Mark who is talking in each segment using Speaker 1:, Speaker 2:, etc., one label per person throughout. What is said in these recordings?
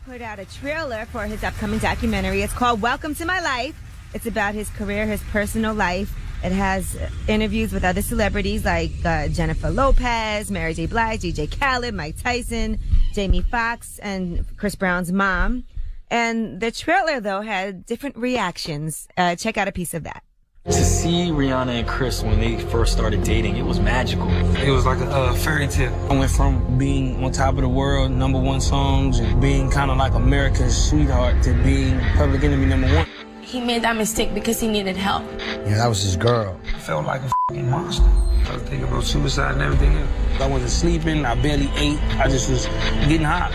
Speaker 1: put out a trailer for his upcoming documentary. It's called Welcome to My Life. It's about his career, his personal life. It has interviews with other celebrities like Jennifer Lopez, Mary J. Blige, DJ Khaled, Mike Tyson, Jamie Foxx, and Chris Brown's mom. And the trailer, though, had different reactions. Check out a piece of that.
Speaker 2: To see Rihanna and Chris when they first started dating, it was magical.
Speaker 3: It was like a fairy tale. I went from being on top of the world, #1 songs, and being kind of like America's sweetheart to being Public Enemy #1.
Speaker 4: He made that mistake because he needed help.
Speaker 5: Yeah, that was his girl.
Speaker 3: I felt like a fucking monster. I was thinking about suicide and everything else. I wasn't sleeping. I barely ate. I just was getting hot.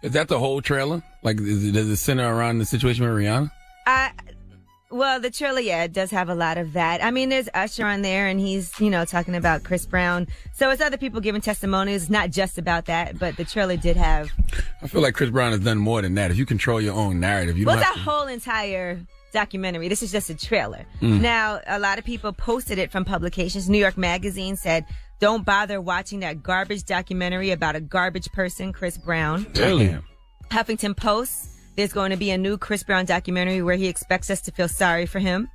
Speaker 6: Is that the whole trailer? Like, does it center around the situation with Rihanna?
Speaker 1: Well, the trailer, yeah, it does have a lot of that. I mean, there's Usher on there, and he's, talking about Chris Brown. So it's other people giving testimonies, not just about that, but the trailer did have...
Speaker 6: I feel like Chris Brown has done more than that. If you control your own narrative, you don't have to...
Speaker 1: Well, that whole entire documentary. This is just a trailer. Now, a lot of people posted it from publications. New York Magazine said, don't bother watching that garbage documentary about a garbage person, Chris Brown.
Speaker 6: Really?
Speaker 1: Huffington Post... There's going to be a new Chris Brown documentary where he expects us to feel sorry for him.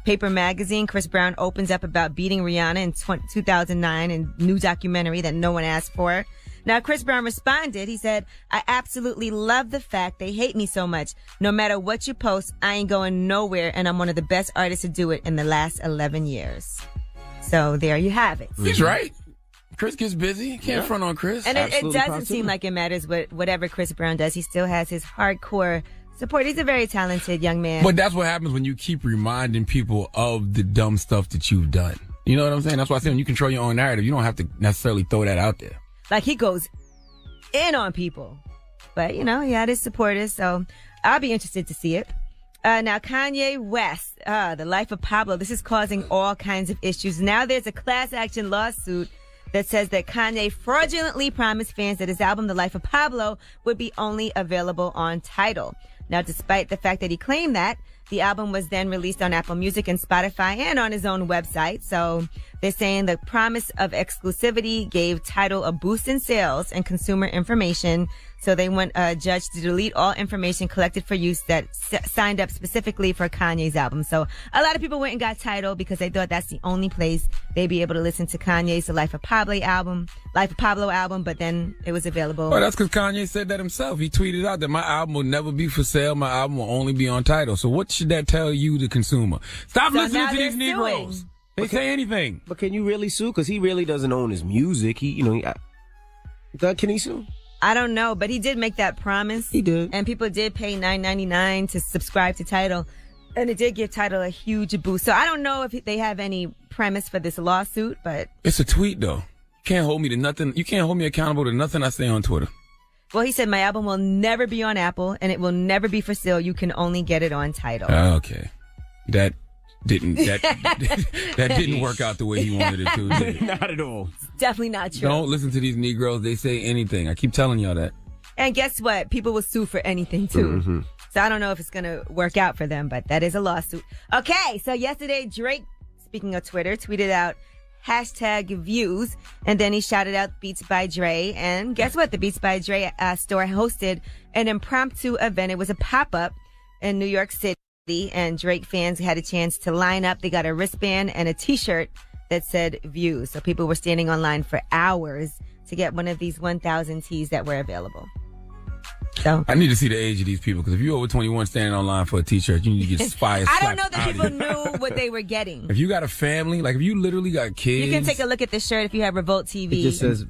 Speaker 1: Paper Magazine, Chris Brown opens up about beating Rihanna in 2009 in new documentary that no one asked for. Now, Chris Brown responded. He said, I absolutely love the fact they hate me so much. No matter what you post, I ain't going nowhere, and I'm one of the best artists to do it in the last 11 years. So there you have it.
Speaker 6: He's right. Chris gets busy. Can't front on Chris.
Speaker 1: And it doesn't seem like it matters whatever Chris Brown does. He still has his hardcore support. He's a very talented young man.
Speaker 6: But that's what happens when you keep reminding people of the dumb stuff that you've done. You know what I'm saying? That's why I say when you control your own narrative, you don't have to necessarily throw that out there.
Speaker 1: Like, he goes in on people. But, he had his supporters, so I'll be interested to see it. Now, Kanye West, the Life of Pablo, this is causing all kinds of issues. Now there's a class action lawsuit that says that Kanye fraudulently promised fans that his album, The Life of Pablo, would be only available on Tidal. Now, despite the fact that he claimed that, the album was then released on Apple Music and Spotify and on his own website. So they're saying the promise of exclusivity gave Tidal a boost in sales and consumer information. So they want a judge to delete all information collected for use that signed up specifically for Kanye's album. So a lot of people went and got Tidal because they thought that's the only place they'd be able to listen to Kanye's The Life of Pablo album, but then it was available.
Speaker 6: Well, that's because Kanye said that himself. He tweeted out that my album will never be for sale. My album will only be on Tidal. So what should that tell you, the consumer? Stop listening to these Negroes. They say anything.
Speaker 5: But can you really sue? Because he really doesn't own his music. Can he sue?
Speaker 1: I don't know, but he did make that promise.
Speaker 5: He did.
Speaker 1: And people did pay $9.99 to subscribe to Tidal. And it did give Tidal a huge boost. So I don't know if they have any premise for this lawsuit, but...
Speaker 6: It's a tweet, though. You can't hold me to nothing. You can't hold me accountable to nothing I say on Twitter.
Speaker 1: Well, he said, my album will never be on Apple, and it will never be for sale. You can only get it on Tidal.
Speaker 6: Okay. That didn't work out the way he wanted it to, did it?
Speaker 5: Not at all.
Speaker 1: It's definitely not true.
Speaker 6: Don't listen to these Negroes. They say anything. I keep telling y'all that.
Speaker 1: And guess what? People will sue for anything, too.
Speaker 5: Mm-hmm.
Speaker 1: So I don't know if it's going to work out for them, but that is a lawsuit. Okay, so yesterday, Drake, speaking of Twitter, tweeted out #views, and then he shouted out Beats by Dre. And guess what? The Beats by Dre store hosted an impromptu event. It was a pop-up in New York City. And Drake fans had a chance to line up. They got a wristband and a T-shirt that said views. So people were standing online for hours to get one of these 1,000 tees that were available. So
Speaker 6: I need to see the age of these people, because if you're over 21 standing online for a T-shirt, you need to get fired.
Speaker 1: I don't know that people knew what they were getting.
Speaker 6: If you got a family, like if you literally got kids,
Speaker 1: you can take a look at the shirt if you have Revolt TV.
Speaker 5: It just says...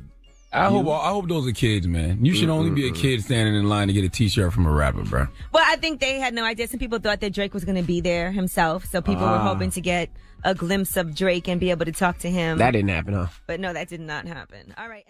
Speaker 6: I hope those are kids, man. You should only be a kid standing in line to get a T-shirt from a rapper, bro.
Speaker 1: Well, I think they had no idea. Some people thought that Drake was going to be there himself, so people were hoping to get a glimpse of Drake and be able to talk to him.
Speaker 5: That didn't happen, huh?
Speaker 1: But no, that did not happen. All right.